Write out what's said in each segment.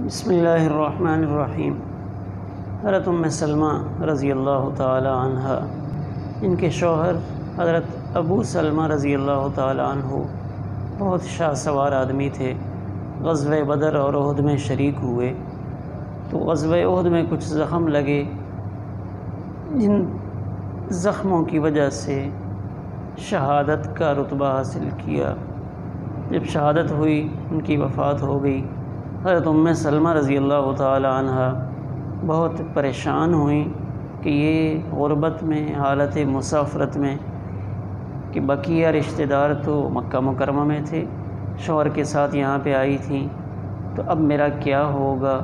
بسم اللہ الرحمن الرحیم۔ حضرت ام سلمہ رضی اللہ تعالی عنہ، ان کے شوہر حضرت ابو سلمہ رضی اللہ تعالی عنہ بہت شاہ سوار آدمی تھے۔ غزوہ بدر اور احد میں شریک ہوئے تو غزوہ احد میں کچھ زخم لگے، جن زخموں کی وجہ سے شہادت کا رتبہ حاصل کیا۔ جب شہادت ہوئی، ان کی وفات ہو گئی، حضرت ام سلمہ رضی اللہ تعالی عنہ بہت پریشان ہوئیں کہ یہ غربت میں، حالت مسافرت میں، کہ بقیہ رشتہ دار تو مکہ مکرمہ میں تھے، شوہر کے ساتھ یہاں پہ آئی تھیں، تو اب میرا کیا ہوگا؟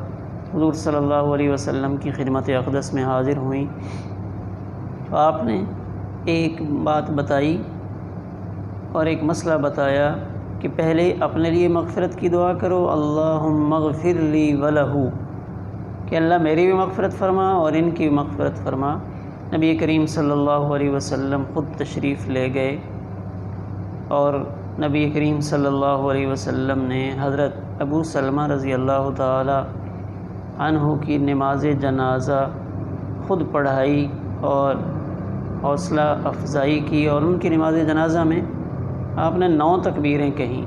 حضور صلی اللہ علیہ وسلم کی خدمت اقدس میں حاضر ہوئیں تو آپ نے ایک بات بتائی اور ایک مسئلہ بتایا کہ پہلے اپنے لیے مغفرت کی دعا کرو، اللہم اغفر لی ولہ، کہ اللہ میری بھی مغفرت فرما اور ان کی بھی مغفرت فرما۔ نبی کریم صلی اللہ علیہ وسلم خود تشریف لے گئے اور نبی کریم صلی اللہ علیہ وسلم نے حضرت ابو سلمہ رضی اللہ تعالی عنہ کی نماز جنازہ خود پڑھائی اور حوصلہ افزائی کی، اور ان کی نماز جنازہ میں آپ نے 9 تکبیریں کہیں۔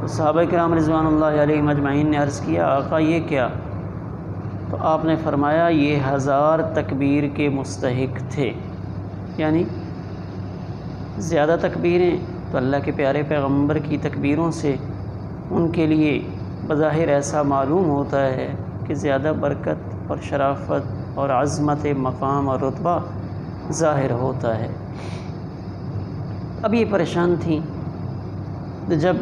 تو صحابہ کرام رضوان اللہ علیہم اجمعین نے عرض کیا، آقا یہ کیا؟ تو آپ نے فرمایا یہ 1000 تکبیر کے مستحق تھے، یعنی زیادہ تکبیریں تو اللہ کے پیارے پیغمبر کی تکبیروں سے ان کے لیے بظاہر ایسا معلوم ہوتا ہے کہ زیادہ برکت اور شرافت اور عظمت مقام اور رتبہ ظاہر ہوتا ہے۔ اب یہ پریشان تھیں، تو جب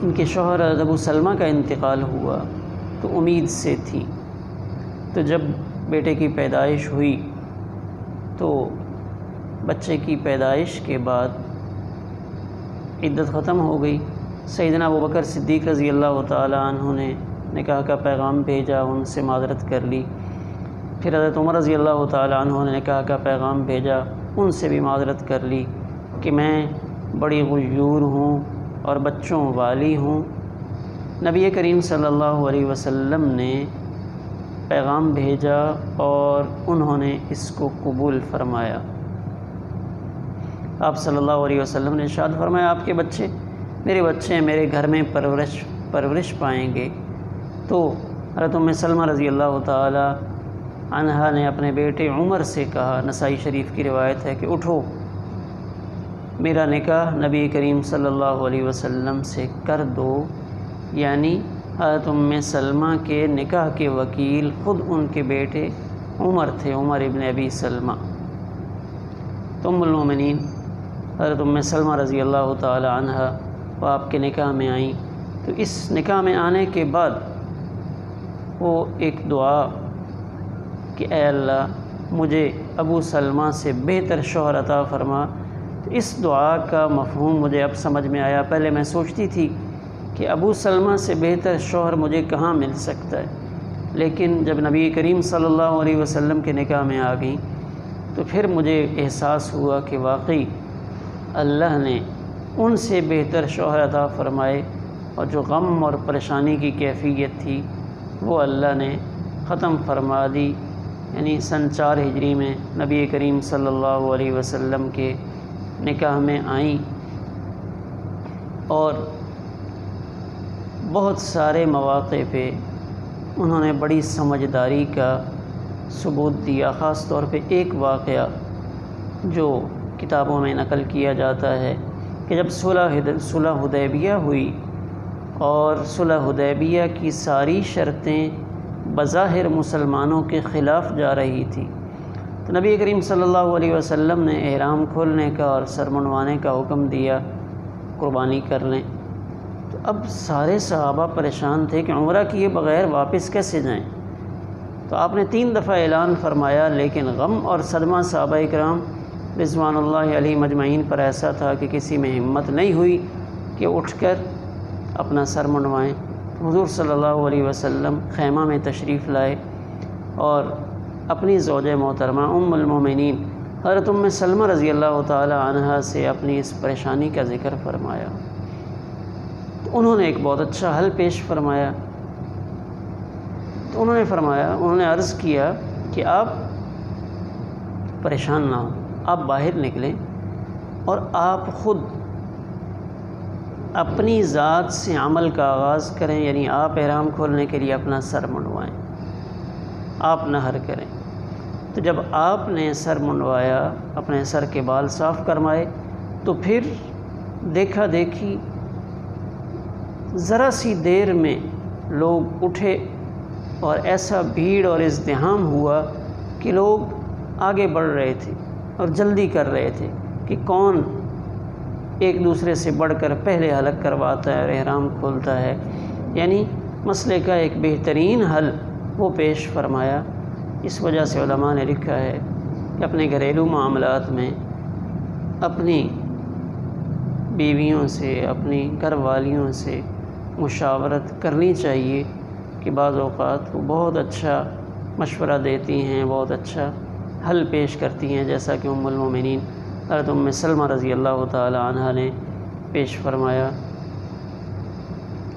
ان کے شوہر ابو سلمہ کا انتقال ہوا تو امید سے تھیں، تو جب بیٹے کی پیدائش ہوئی تو بچے کی پیدائش کے بعد عدت ختم ہو گئی، سیدنا ابوبکر صدیق رضی اللہ تعالی عنہ نے نکاح کا پیغام بھیجا، ان سے معذرت کر لی۔ پھر حضرت عمر رضی اللہ تعالی عنہ نے نکاح کا پیغام بھیجا، ان سے بھی معذرت کر لی کہ میں بڑی غیور ہوں اور بچوں والی ہوں۔ نبی کریم صلی اللہ علیہ وسلم نے پیغام بھیجا اور انہوں نے اس کو قبول فرمایا۔ آپ صلی اللہ علیہ وسلم نے ارشاد فرمایا، آپ کے بچے میرے بچے ہیں، میرے گھر میں پرورش پائیں گے۔ تو حضرت ام سلمہ رضی اللہ تعالی عنہا نے اپنے بیٹے عمر سے کہا، نسائی شریف کی روایت ہے کہ اٹھو، میرا نکاح نبی کریم صلی اللہ علیہ وسلم سے کر دو، یعنی حضرت ام سلمہ کے نکاح کے وکیل خود ان کے بیٹے عمر تھے، عمر ابن ابی سلمہ۔ تو ام المومنین حضرت ام سلمہ رضی اللہ تعالی عنہ وہ آپ کے نکاح میں آئیں، تو اس نکاح میں آنے کے بعد وہ ایک دعا کہ اے اللہ مجھے ابو سلمہ سے بہتر شوہر عطا فرما۔ تو اس دعا کا مفہوم مجھے اب سمجھ میں آیا۔ پہلے میں سوچتی تھی کہ ابو سلمہ سے بہتر شوہر مجھے کہاں مل سکتا ہے، لیکن جب نبی کریم صلی اللہ علیہ وسلم کے نکاح میں آ گئیں تو پھر مجھے احساس ہوا کہ واقعی اللہ نے ان سے بہتر شوہر عطا فرمائے، اور جو غم اور پریشانی کی کیفیت تھی وہ اللہ نے ختم فرما دی۔ یعنی سن 4 ہجری میں نبی کریم صلی اللہ علیہ وسلم کے نکاح میں آئیں اور بہت سارے مواقع پہ انہوں نے بڑی سمجھداری کا ثبوت دیا۔ خاص طور پہ ایک واقعہ جو کتابوں میں نقل کیا جاتا ہے کہ جب صلح حدیبیہ ہوئی اور صلح حدیبیہ کی ساری شرطیں بظاہر مسلمانوں کے خلاف جا رہی تھی، تو نبی کریم صلی اللہ علیہ وسلم نے احرام کھولنے کا اور سر منڈوانے کا حکم دیا، قربانی کر لیں۔ تو اب سارے صحابہ پریشان تھے کہ عمرہ کیے بغیر واپس کیسے جائیں۔ تو آپ نے 3 دفعہ اعلان فرمایا، لیکن غم اور صدمہ صحابہ کرام رضوان اللہ علیہ مجمعین پر ایسا تھا کہ کسی میں ہمت نہیں ہوئی کہ اٹھ کر اپنا سر منڈوائیں۔ حضور صلی اللہ علیہ وسلم خیمہ میں تشریف لائے اور اپنی زوجہ محترمہ ام المومنین حضرت ام سلمہ رضی اللہ تعالی عنہا سے اپنی اس پریشانی کا ذکر فرمایا۔ انہوں نے ایک بہت اچھا حل پیش فرمایا تو انہوں نے فرمایا، انہوں نے عرض کیا کہ آپ پریشان نہ ہوں، آپ باہر نکلیں اور آپ خود اپنی ذات سے عمل کا آغاز کریں، یعنی آپ احرام کھولنے کے لیے اپنا سر منڈوائیں، آپ نہر کریں۔ تو جب آپ نے سر منڈوایا، اپنے سر کے بال صاف کرمائے، تو پھر دیکھا دیکھی ذرا سی دیر میں لوگ اٹھے اور ایسا بھیڑ اور ازدحام ہوا کہ لوگ آگے بڑھ رہے تھے اور جلدی کر رہے تھے کہ کون ایک دوسرے سے بڑھ کر پہلے حلق کرواتا ہے اور احرام کھولتا ہے۔ یعنی مسئلے کا ایک بہترین حل وہ پیش فرمایا۔ اس وجہ سے علماء نے لکھا ہے کہ اپنے گھریلو معاملات میں اپنی بیویوں سے، اپنی گھر والیوں سے مشاورت کرنی چاہیے کہ بعض اوقات وہ بہت اچھا مشورہ دیتی ہیں، بہت اچھا حل پیش کرتی ہیں، جیسا کہ ام المومنین حضرت ام سلمہ رضی اللہ تعالی عنہ نے پیش فرمایا۔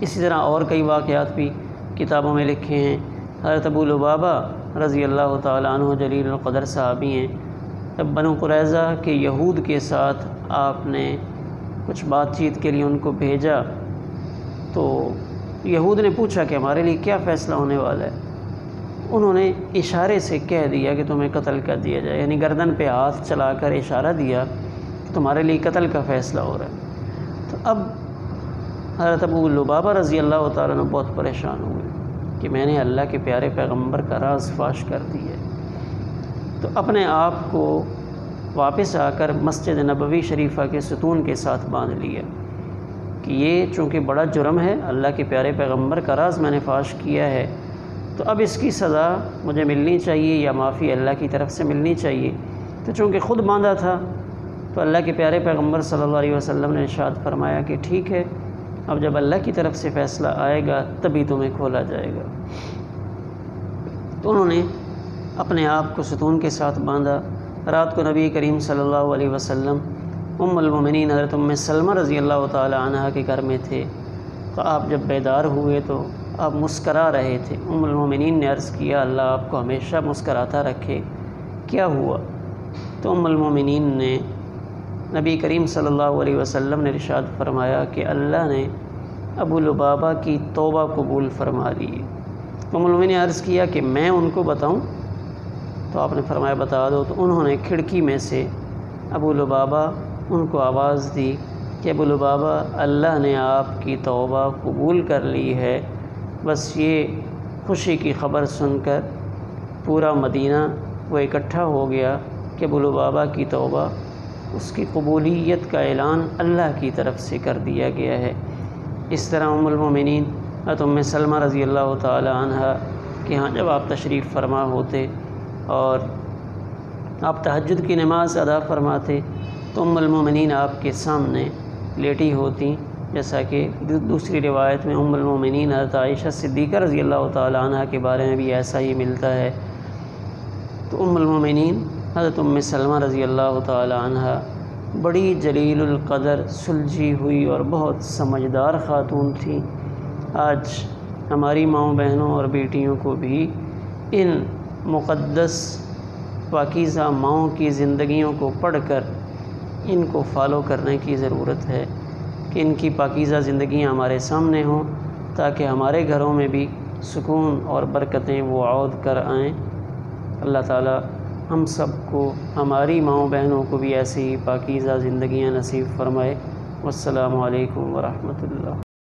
اسی طرح اور کئی واقعات بھی کتابوں میں لکھے ہیں۔ حضرت ابو لبابہ رضی اللہ تعالی عنہ جلیل القدر صحابی ہیں۔ جب بنو قریظہ کے یہود کے ساتھ آپ نے کچھ بات چیت کے لیے ان کو بھیجا تو یہود نے پوچھا کہ ہمارے لیے کیا فیصلہ ہونے والا ہے۔ انہوں نے اشارے سے کہہ دیا کہ تمہیں قتل کر دیا جائے، یعنی گردن پہ ہاتھ چلا کر اشارہ دیا کہ تمہارے لیے قتل کا فیصلہ ہو رہا ہے۔ تو اب حضرت ابو لبابہ رضی اللہ تعالیٰ عنہ بہت پریشان ہوئے کہ میں نے اللہ کے پیارے پیغمبر کا راز فاش کر دیا ہے۔ تو اپنے آپ کو واپس آ کر مسجد نبوی شریفہ کے ستون کے ساتھ باندھ لیا کہ یہ چونکہ بڑا جرم ہے، اللہ کے پیارے پیغمبر کا راز میں نے فاش کیا ہے، تو اب اس کی سزا مجھے ملنی چاہیے یا معافی اللہ کی طرف سے ملنی چاہیے۔ تو چونکہ خود باندھا تھا تو اللہ کے پیارے پیغمبر صلی اللہ علیہ وسلم نے ارشاد فرمایا کہ ٹھیک ہے، اب جب اللہ کی طرف سے فیصلہ آئے گا تبھی تمہیں کھولا جائے گا۔ تو انہوں نے اپنے آپ کو ستون کے ساتھ باندھا۔ رات کو نبی کریم صلی اللہ علیہ وسلم ام المومنین حضرت ام سلمہ رضی اللہ تعالی عنہ کے گھر میں تھے۔ تو آپ جب بیدار ہوئے تو آپ مسکرا رہے تھے۔ ام المومنین نے عرض کیا اللہ آپ کو ہمیشہ مسکراتا رکھے، کیا ہوا؟ تو ام المومنین نے نبی کریم صلی اللہ علیہ وسلم نے ارشاد فرمایا کہ اللہ نے ابو لبابہ کی توبہ قبول فرما لی۔ ام المومنین نے عرض کیا کہ میں ان کو بتاؤں؟ تو آپ نے فرمایا بتا دو۔ تو انہوں نے کھڑکی میں سے ابو لبابہ ان کو آواز دی کہ ابو لبابہ اللہ نے آپ کی توبہ قبول کر لی ہے۔ بس یہ خوشی کی خبر سن کر پورا مدینہ وہ اکٹھا ہو گیا کہ ابو لبابہ کی توبہ، اس کی قبولیت کا اعلان اللہ کی طرف سے کر دیا گیا ہے۔ اس طرح ام المومنین حضرت ام سلمہ رضی اللہ تعالی عنہ کہ ہاں جب آپ تشریف فرما ہوتے اور آپ تہجد کی نماز ادا فرماتے تو ام المومنین آپ کے سامنے لیٹی ہوتی، جیسا کہ دوسری روایت میں ام المومنین حضرت عائشہ صدیقہ رضی اللہ تعالی عنہ کے بارے میں بھی ایسا ہی ملتا ہے۔ تو ام المومنین حضرت ام سلمہ رضی اللہ تعالی عنہ بڑی جلیل القدر، سلجھی ہوئی اور بہت سمجھدار خاتون تھیں۔ آج ہماری ماؤں بہنوں اور بیٹیوں کو بھی ان مقدس پاکیزہ ماؤں کی زندگیوں کو پڑھ کر ان کو فالو کرنے کی ضرورت ہے کہ ان کی پاکیزہ زندگیاں ہمارے سامنے ہوں تاکہ ہمارے گھروں میں بھی سکون اور برکتیں وہ عود کر آئیں۔ اللہ تعالی ہم سب کو، ہماری ماؤں بہنوں کو بھی ایسی ہی پاکیزہ زندگیاں نصیب فرمائے۔ والسلام علیکم ورحمۃ اللہ۔